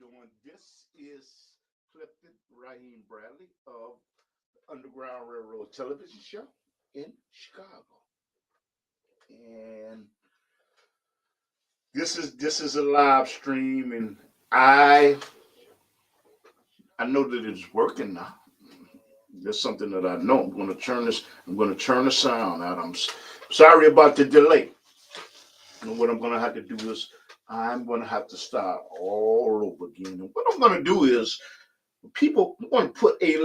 doing? This is Clifton Raheem Bradley of Underground Railroad Television Show in Chicago, and this is a live stream, and I I know that it's working now. That's something that I know. I'm going to turn this. I'm going to turn the sound out. Sorry about the delay. And what I'm going to have to do is I'm going to have to start all over again. And what I'm going to do is people I'm going to put a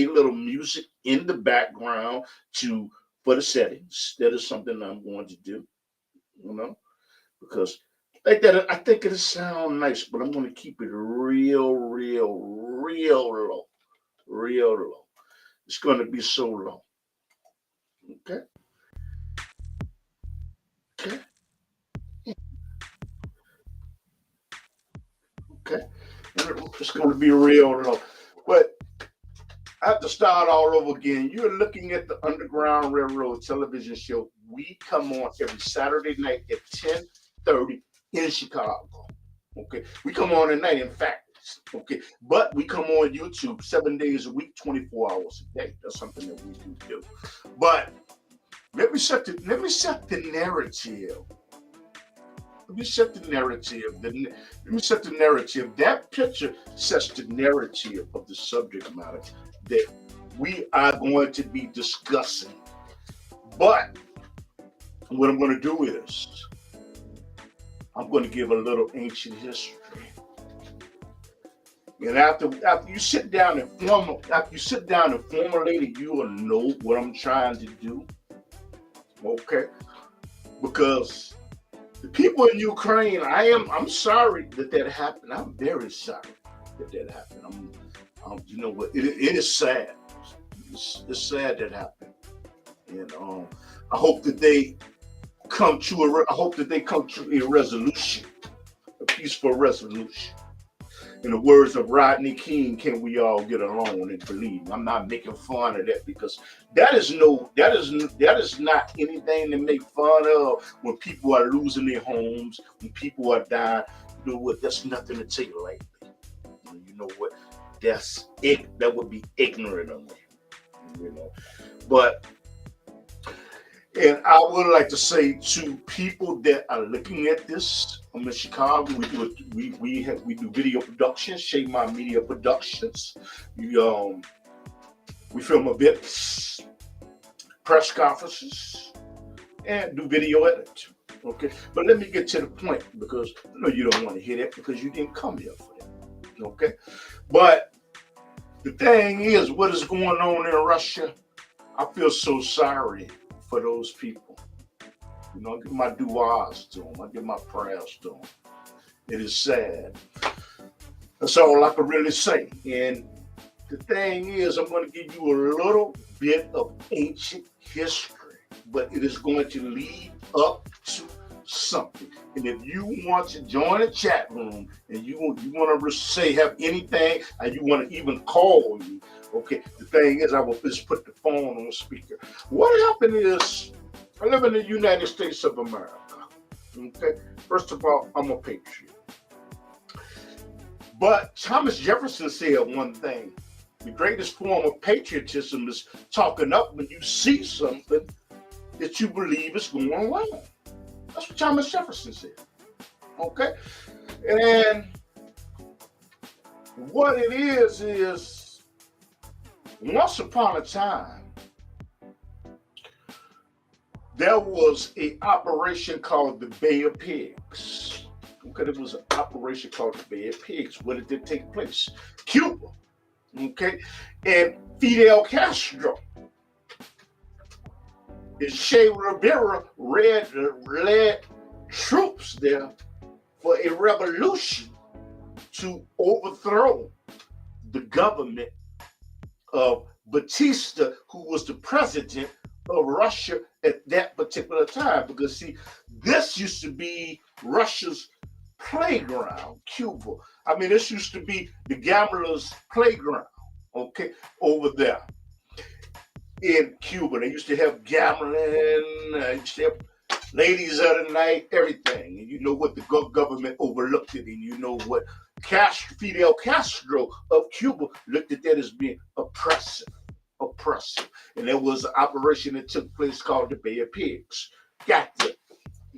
little music in the background to for the settings. That is something I'm going to do, you know, because like that I think it'll sound nice, but I'm going to keep it real low, real low. It's going to be so low. Okay, okay, okay. And it's going to be real low, but I have to start all over again. You're looking at the Underground Railroad television show. We come on every Saturday night at 10:30 in Chicago. Okay. We come on at night, in fact. Okay. But we come on YouTube 7 days a week, 24 hours a day. That's something that we do. But let me set the narrative. Let me set the narrative. Let me set the narrative. That picture sets the narrative of the subject matter that we are going to be discussing. But what I'm going to do is I'm going to give a little ancient history. And after you sit down and formulate it, you will know what I'm trying to do. Okay? Because the people in Ukraine, I'm sorry that happened. I'm very sorry that happened. You know what? It is sad. It's sad that happened, and I hope that they I hope that they come to a resolution, a peaceful resolution. In the words of Rodney King, can we all get along and believe? I'm not making fun of that because that is not anything to make fun of when people are losing their homes, when people are dying. You know what? That's nothing to take lightly. You know what? That would be ignorant of me. You know, but and I would like to say to people that are looking at this, I'm in Chicago. We do video productions, Shade My Media Productions. We film events, press conferences, and do video edit. Okay, but let me get to the point because I know you don't want to hear that because you didn't come here for that. Okay, but the thing is, what is going on in Russia? I feel so sorry for those people. You know, I give my duas to them. I give my prayers to them. It is sad. That's all I can really say. And the thing is, I'm going to give you a little bit of ancient history, but it is going to lead up to something. And if you want to join a chat room and you want to say have anything and you want to even call me, okay, the thing is I will just put the phone on speaker. What happened is I live in the United States of America. Okay, first of all, I'm a patriot. But Thomas Jefferson said one thing: the greatest form of patriotism is talking up when you see something that you believe is going on. That's what Thomas Jefferson said. Okay? And what it is once upon a time, there was an operation called the Bay of Pigs. Okay, there was an operation called the Bay of Pigs. Where did it take place? Cuba. Okay? And Fidel Castro and Che Rivera led troops there for a revolution to overthrow the government of Batista, who was the president of Russia at that particular time. Because see, this used to be Russia's playground, Cuba. I mean, this used to be the gamblers' playground, okay, over there in Cuba. They used to have gambling, used to have ladies of the night, everything. And you know what? The government overlooked it, and you know what? Fidel Castro of Cuba looked at that as being oppressive. And there was an operation that took place called the Bay of Pigs. Got that.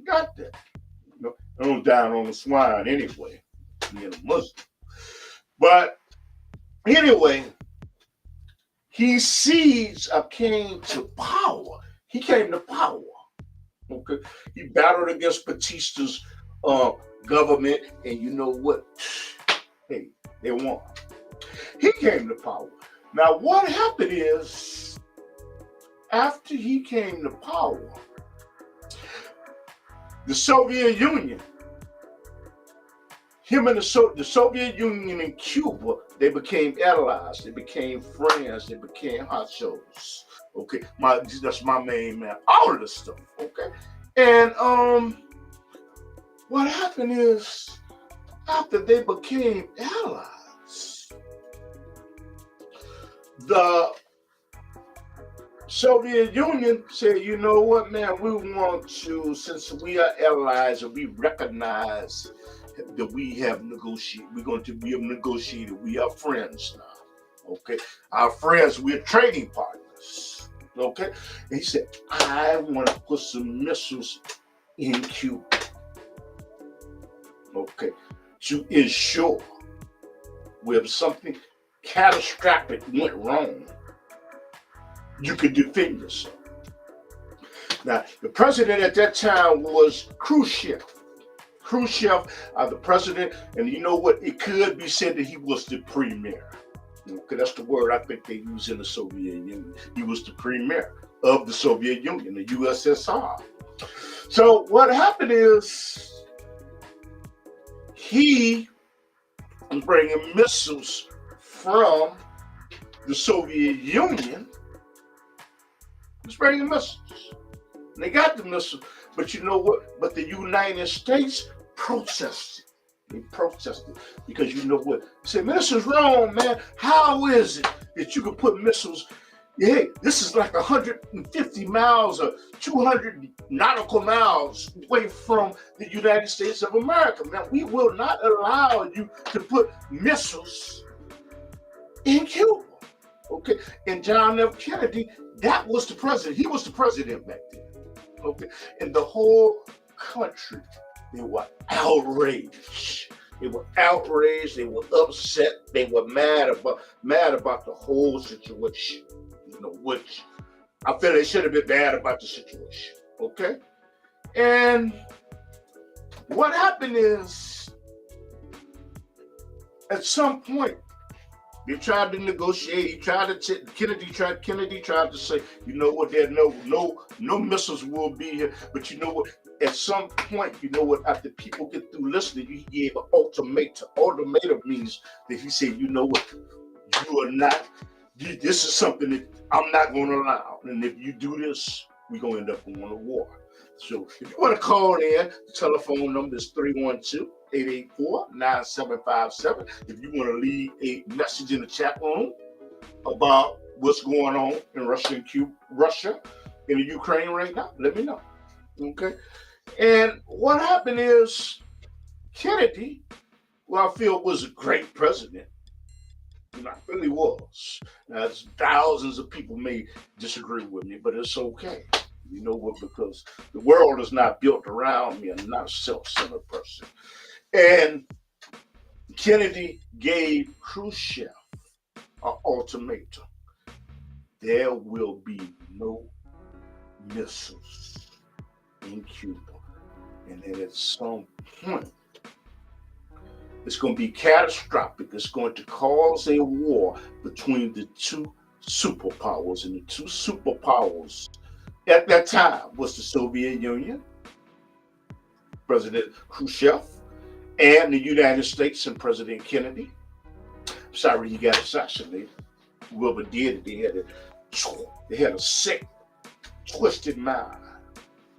Got that. You know, I'm down on the swine anyway, being a Muslim. But anyway, he came to power. He came to power. Okay, he battled against Batista's government, and you know what? Hey, they won. He came to power. Now, what happened is, after he came to power, the Soviet Union, him and the Soviet Union and Cuba, they became allies, they became friends, they became hochos. Okay, that's my main man. All of this stuff. Okay, and what happened is, after they became allies, the Soviet Union said, you know what, man, we want to, since we are allies and we recognize that we have negotiated, we have negotiated, we are friends now. Okay, our friends, we're trading partners. Okay, and he said, I want to put some missiles in Cuba. Okay, to ensure where something catastrophic went wrong, you could defend yourself. Now, the president at that time was Khrushchev. Khrushchev, the president, and you know what? It could be said that he was the premier. Okay, that's the word I think they use in the Soviet Union. He was the premier of the Soviet Union, the USSR. So what happened is, he was bringing missiles from the Soviet Union. He was bringing missiles. And they got the missiles, but you know what? But the United States protested. They protested because you know what? They said, man, this is wrong, man. How is it that you can put missiles? Hey, this is like 150 miles or 200 nautical miles away from the United States of America. Man, we will not allow you to put missiles in Cuba. Okay, and John F. Kennedy, that was the president. He was the president back then. Okay, and the whole country, they were outraged. They were outraged. They were upset. They were mad about the whole situation. You know, which I feel they should have been mad about the situation. Okay, and what happened is, at some point, they tried to negotiate. Kennedy tried to say, you know what? There no missiles will be here. But you know what? At some point, you know what? After people get through listening, he gave an ultimatum. Ultimatum means that he said, you know what? You are not. This is something that I'm not going to allow. And if you do this, we're going to end up going to war. So if you want to call in, the telephone number is 312-884-9757. If you want to leave a message in the chat room about what's going on in Russia and the Ukraine right now, let me know. Okay. And what happened is, Kennedy, who I feel was a great president, I really was. Now, thousands of people may disagree with me, but it's okay. You know what? Because the world is not built around me. I'm not a self-centered person. And Kennedy gave Khrushchev an ultimatum. There will be no missiles in Cuba. And then at some point, it's going to be catastrophic. It's going to cause a war between the two superpowers. And the two superpowers at that time was the Soviet Union, President Khrushchev, and the United States and President Kennedy. Sorry, he got assassinated. Whoever did it, they had a sick, twisted mind,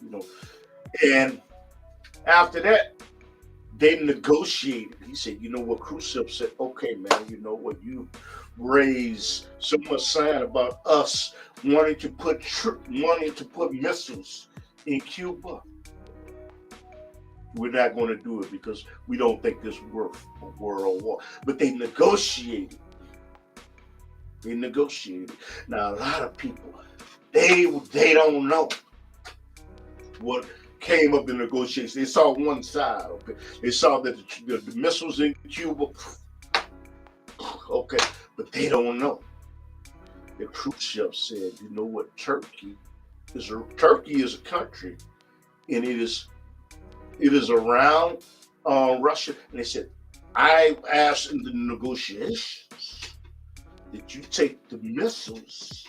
you know. And after that, they negotiated. He said, you know what? Khrushchev said, okay, man, you know what? You raised so much sign about us wanting to put missiles in Cuba. We're not going to do it because we don't think it's worth a world war. But they negotiated. They negotiated. Now a lot of people, they don't know what came up in negotiations. They saw one side. Okay, they saw that the missiles in Cuba. Okay, but they don't know. The Khrushchev said, "You know what? Turkey is a country, and it is around Russia." And they said, "I asked in the negotiations that you take the missiles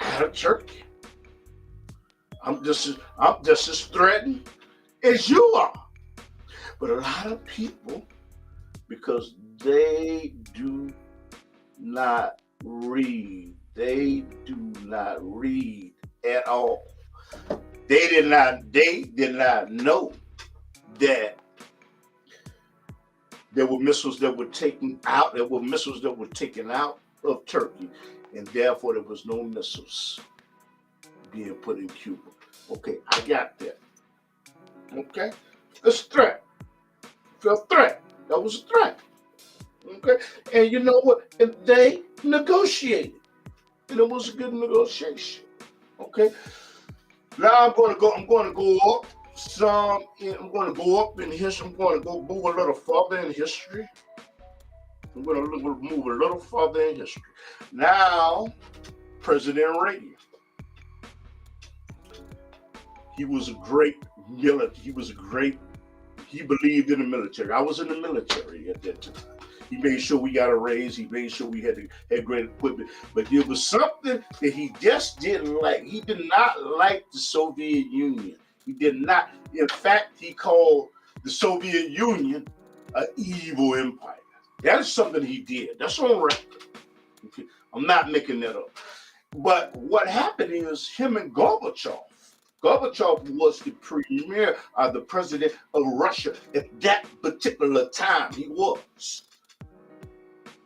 out of Turkey. I'm just as threatened as you are." But a lot of people, because they do not read, at all. They did not know that there were missiles that were taken out. There were missiles that were taken out of Turkey, and therefore there was no missiles being put in Cuba. Okay, I got that. Okay, it's a threat. It's a threat. That was a threat. Okay, and you know what? And they negotiated, and it was a good negotiation. Okay, now I'm going to go up some. I'm going to go up in history. I'm going to go move a little further in history. I'm going to move a little further in history. Now, President Reagan. He was a great military. He believed in the military. I was in the military at that time. He made sure we got a raise. He made sure we had great equipment. But there was something that he just didn't like. He did not like the Soviet Union. He did not. In fact, he called the Soviet Union an evil empire. That is something he did. That's on record. Okay. I'm not making that up. But what happened is him and Gorbachev was the the president of Russia at that particular time. He was.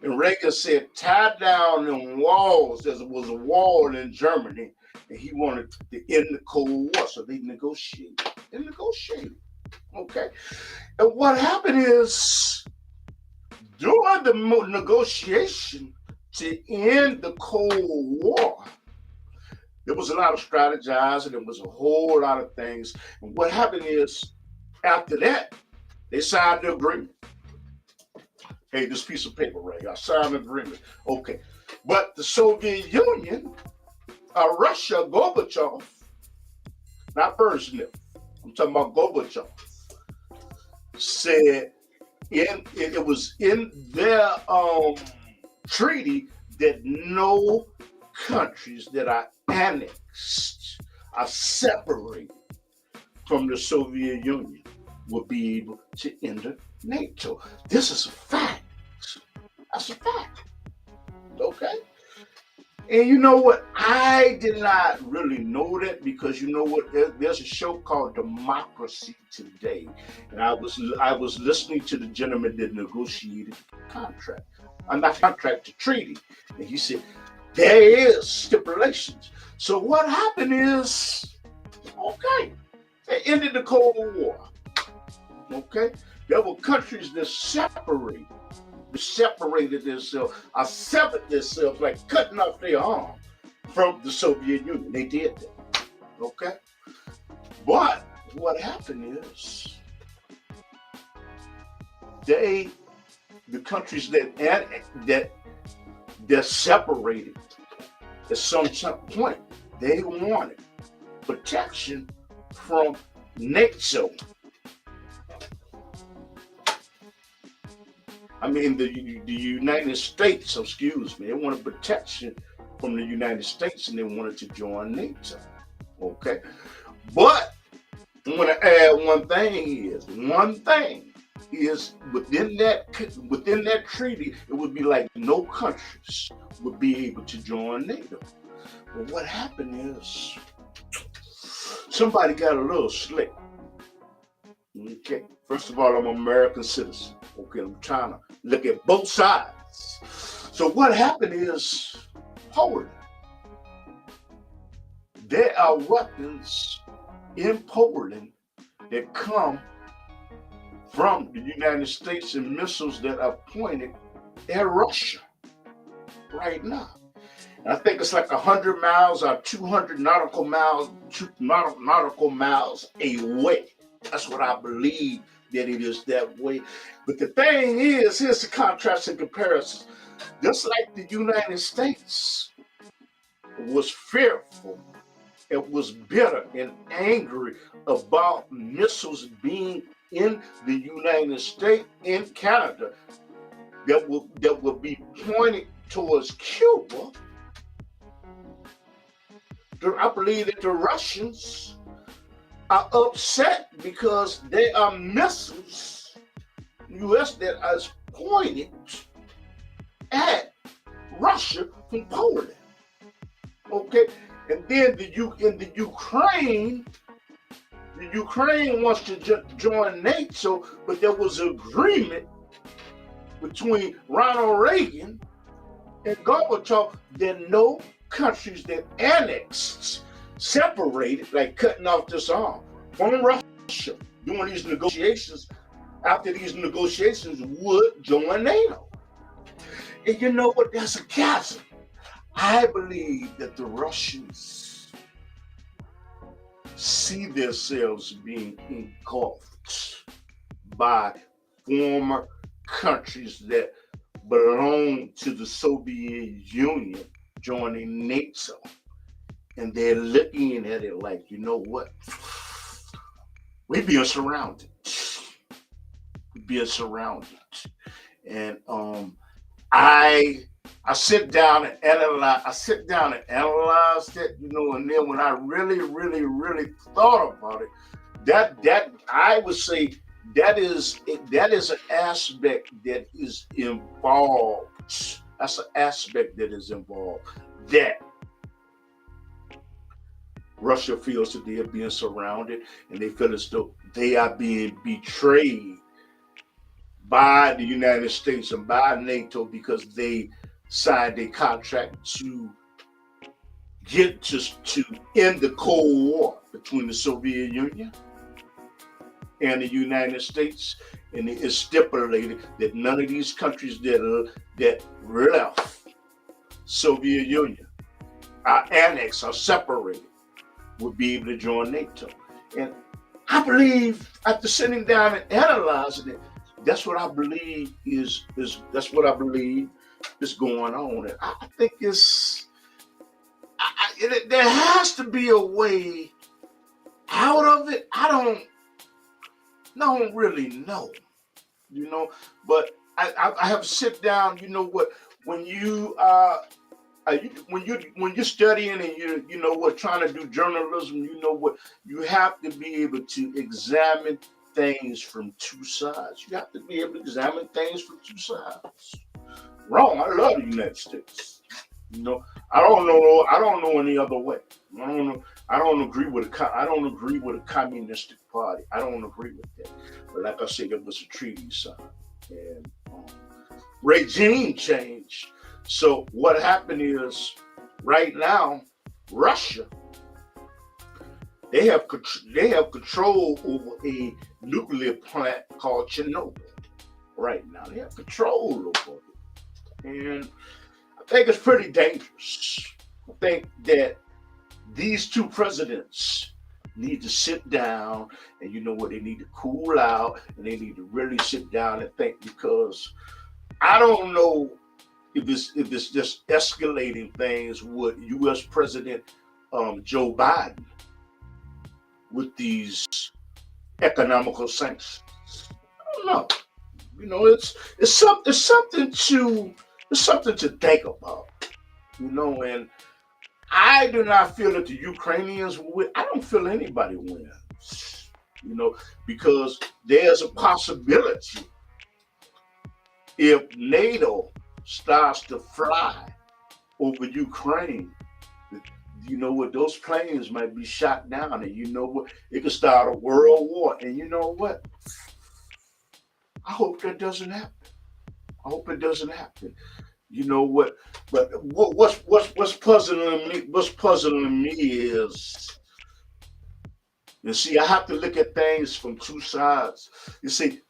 And Reagan said, tie down them walls. There was a wall in Germany, and he wanted to end the Cold War. So they negotiated. Okay. And what happened is, during the negotiation to end the Cold War, there was a lot of strategizing. There was a whole lot of things. And what happened is, after that, they signed the agreement. Hey, this piece of paper, Ray, I signed an agreement. Okay. But the Soviet Union, Russia, Gorbachev, not Brezhnev, I'm talking about Gorbachev, said it was in their treaty that no countries that are annexed, are separated from the Soviet Union, will be able to enter NATO. This is a fact. That's a fact. Okay? And you know what? I did not really know that, because you know what? There's a show called Democracy Today, and I was listening to the gentleman that negotiated the contract. Not contract, the treaty, and he said there is stipulations. So what happened is, okay, they ended the Cold War. Okay, there were countries that separated themselves, or severed themselves, like cutting off their arm from the Soviet Union. They did that. Okay, but what happened is, the countries that separated at some point, they wanted protection from NATO. I mean, the United States, excuse me, they wanted protection from the United States, and they wanted to join NATO. Okay? But I'm going to add one thing is within that treaty, it would be like no countries would be able to join NATO. But what happened is, somebody got a little slick. Okay, first of all, I'm an American citizen. Okay, I'm trying to look at both sides. So what happened is, Poland, there are weapons in Poland that come from the United States and missiles that are pointed at Russia right now. And I think it's like 100 miles or 200 nautical miles away. That's what I believe, that it is that way. But the thing is, here's the contrast and comparison. Just like the United States was fearful, it was bitter and angry about missiles being in the United States and Canada that will be pointed towards Cuba. I believe that the Russians are upset because there are missiles, U.S., that is pointed at Russia from Poland. Okay, and then the Ukraine wants to join NATO, but there was an agreement between Ronald Reagan and Gorbachev that no countries that annexed, separated, like cutting off this arm from Russia during these negotiations, after these negotiations, would join NATO. And you know what? That's a chasm. I believe that the Russians see themselves being engulfed by former countries that belong to the Soviet Union joining NATO. And they're looking at it like, you know what? We're being surrounded. We're being surrounded. And I sit down and analyze. That, you know, and then when I really, really, really thought about it, that I would say that is an aspect that is involved. That's an aspect that is involved. That Russia feels that they are being surrounded, and they feel as though they are being betrayed by the United States and by NATO because they signed a contract to get to end the Cold War between the Soviet Union and the United States, and it is stipulated that none of these countries that left Soviet Union are annexed or separated would be able to join NATO. And I believe, after sitting down and analyzing it, that's what I believe is going on. And I think there has to be a way out of it. I don't really know, you know, but I have to sit down. You know what? When you're studying and you know what, trying to do journalism, you know what, you have to be able to examine things from two sides. You have to be able to examine things from two sides. Wrong. I love the United States. You know, I don't know any other way. I don't agree with a communistic party. I don't agree with that. But like I said, it was a treaty signed and regime change. So what happened is, right now, Russia, they have control over a nuclear plant called Chernobyl. Right now, they have control over it, and I think it's pretty dangerous. I think that these two presidents need to sit down, and you know what, they need to cool out, and they need to really sit down and think, because I don't know if it's just escalating things with U.S. President Joe Biden with these economical sanctions. I don't know. You know, it's something to think about. You know, and I do not feel that the Ukrainians will win. I don't feel anybody wins. You know, because there's a possibility, if NATO starts to fly over Ukraine, you know what, those planes might be shot down, and you know what, it could start a world war. And you know what, I hope that doesn't happen. I hope it doesn't happen. You know what, but what's puzzling me is You see, I have to look at things from two sides. You see,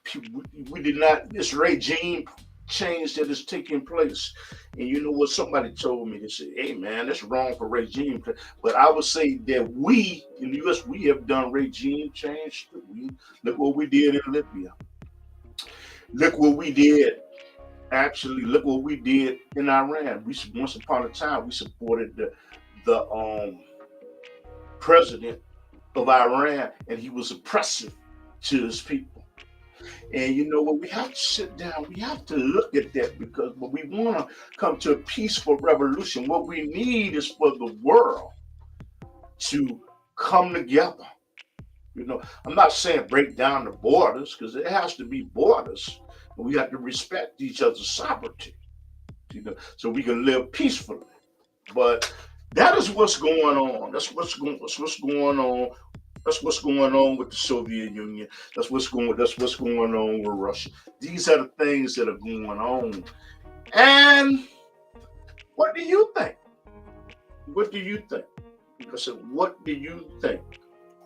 we did not, this regime change that is taking place. And you know what? Somebody told me, they said, hey man, that's wrong for regime. But I would say that we in the US, we have done regime change. Look what we did in Libya. Look what we did. Actually, look what we did in Iran. We once upon a time we supported the president of Iran, and he was oppressive to his people. And you know what? We have to sit down. We have to look at that because when we want to come to a peaceful revolution, what we need is for the world to come together. You know, I'm not saying break down the borders because there has to be borders, but we have to respect each other's sovereignty. You know, so we can live peacefully. But that is what's going on. That's what's going on. That's what's going on with the Soviet Union. That's what's going on with Russia. These are the things that are going on. And what do you think? What do you think? I said, what do you think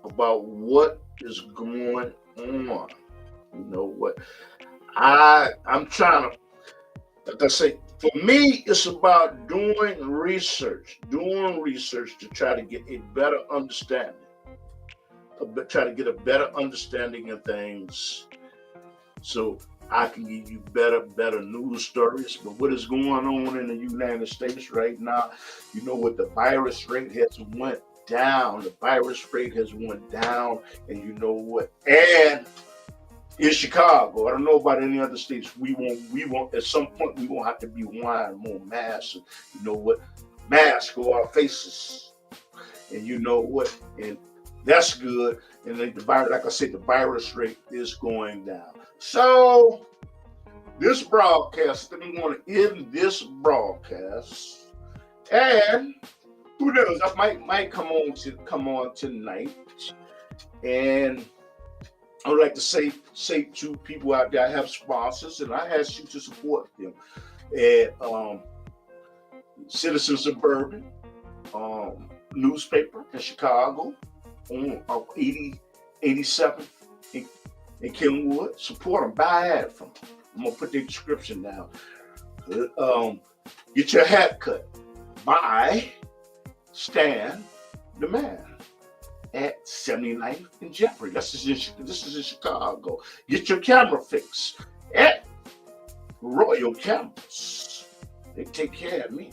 about what is going on? You know what? I'm trying to, like I say, for me, it's about doing research to try to get a better understanding. Try to get a better understanding of things so I can give you better news stories. But what is going on in the United States right now, you know what, the virus rate has went down. The virus rate has went down, and you know what? And in Chicago, I don't know about any other states, we won't at some point we won't have to be wearing more masks. You know what? Masks go our faces. And you know what? And that's good. And the virus, like I said, the virus rate is going down. So this broadcast, I'm going to end this broadcast. And who knows? I might come on tonight. And I would like to say to people out there, I have sponsors, and I ask you to support them. And Citizen Suburban newspaper in Chicago, on 87th in Kenwood. Support them. Buy an ad from them. I'm gonna put the description down. Get your hat cut by Stan the Man at 79th and Jeffrey. This is in Chicago. Get your camera fixed at Royal Cameras. They take care of me.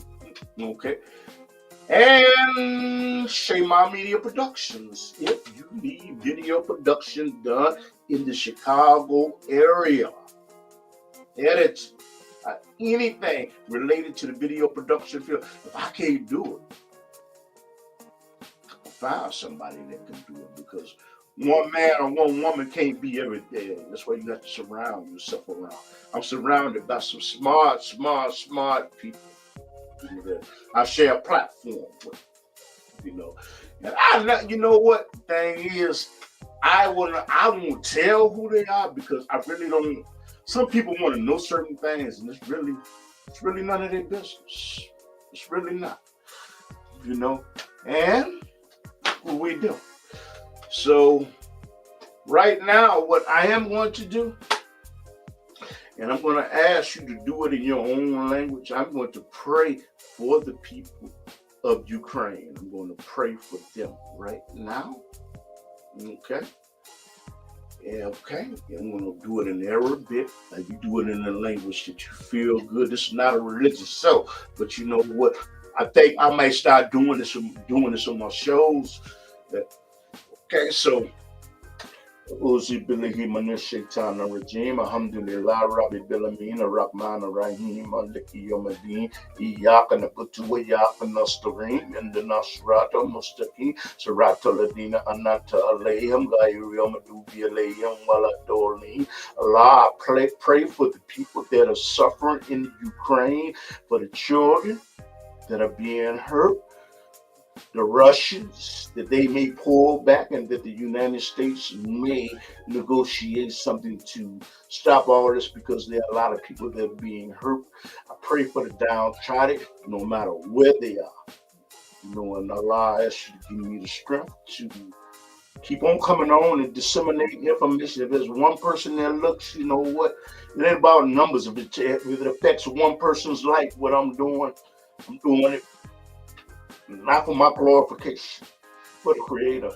Okay. And Shema Media Productions. If you need video production done in the Chicago area, edit anything related to the video production field. If I can't do it, find somebody that can do it, because one man or one woman can't be everything. That's why you have to surround yourself around. I'm surrounded by some smart people. You know, I share a platform with, you know. And you know what the thing is, I won't tell who they are because I really don't. Some people want to know certain things, and it's really none of their business. It's really not, you know. And what we do. So right now, what I am going to do, and I'm going to ask you to do it in your own language. I'm going to pray for the people of Ukraine. I'm going to pray for them right now. Okay. Yeah, okay. I'm going to do it in Arabic. Like you do it in a language that you feel good. This is not a religious show, but you know what? I think I might start doing this on my shows. Okay, so Uzi billahi minash shaitanir rajim. Alhamdulillah rabbil alamin arrahmanir rahim maliki yawmiddin iyyaka na'budu wa iyyaka nasta'in ihdinas siratal mustaqim siratal ladzina an'amta alaihim ghayril maghdubi alaihim waladdallin. Allah, pray for the people that are suffering in Ukraine, for the children that are being hurt, the Russians, that they may pull back and that the United States may negotiate something to stop all this, because there are a lot of people that are being hurt. I pray for the downtrodden, no matter where they are. You know, and Allah asks you to give me the strength to Keep on coming on and disseminating information. If there's one person that looks, you know what? It ain't about numbers. If it affects one person's life, what I'm doing it not for my glorification, for the Creator.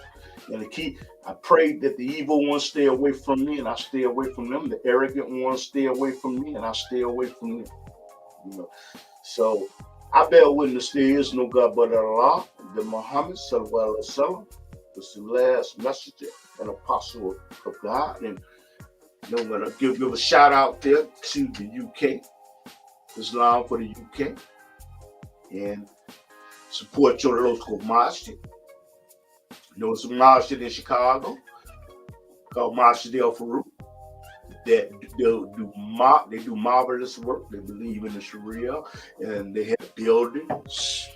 And the key, I pray that the evil ones stay away from me, and I stay away from them. The arrogant ones stay away from me, and I stay away from them. You know, so I bear witness there is no God but Allah. The Muhammad Sallallahu Alaihi Wasallam was the last messenger and apostle of God. And I'm gonna give a shout out there to the UK, Islam for the UK, and support your local masjid. There's a masjid in Chicago called Masjid El Farouk that they do marvelous work. They believe in the Sharia, and they have buildings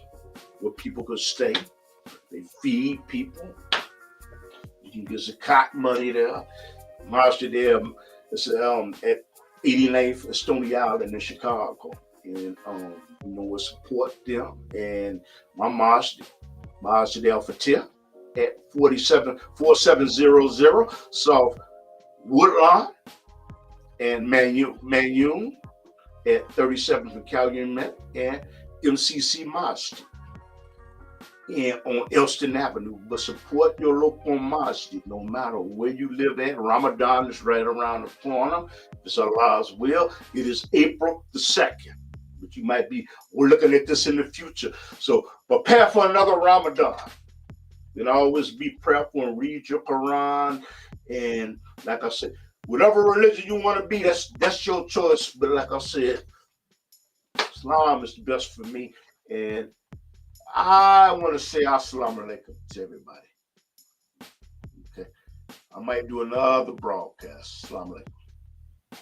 where people can stay. They feed people. You can get zakat money there. Masjid there is at 89th Stony Island in Chicago, and we'll support them. And my Masjid El Fatir at 4700 South Woodlawn, and Manyun at 37th Calumet, and MCC Masjid and on Elston Avenue. But support your local masjid no matter where you live at. Ramadan is right around the corner. It's Allah's will. It is April the 2nd. But you might be, we're looking at this in the future. So prepare for another Ramadan. And always be prayerful and read your Quran. And like I said, whatever religion you want to be, that's your choice. But like I said, Islam is the best for me. And I want to say assalamu alaikum to everybody. Okay. I might do another broadcast. Assalamu alaikum.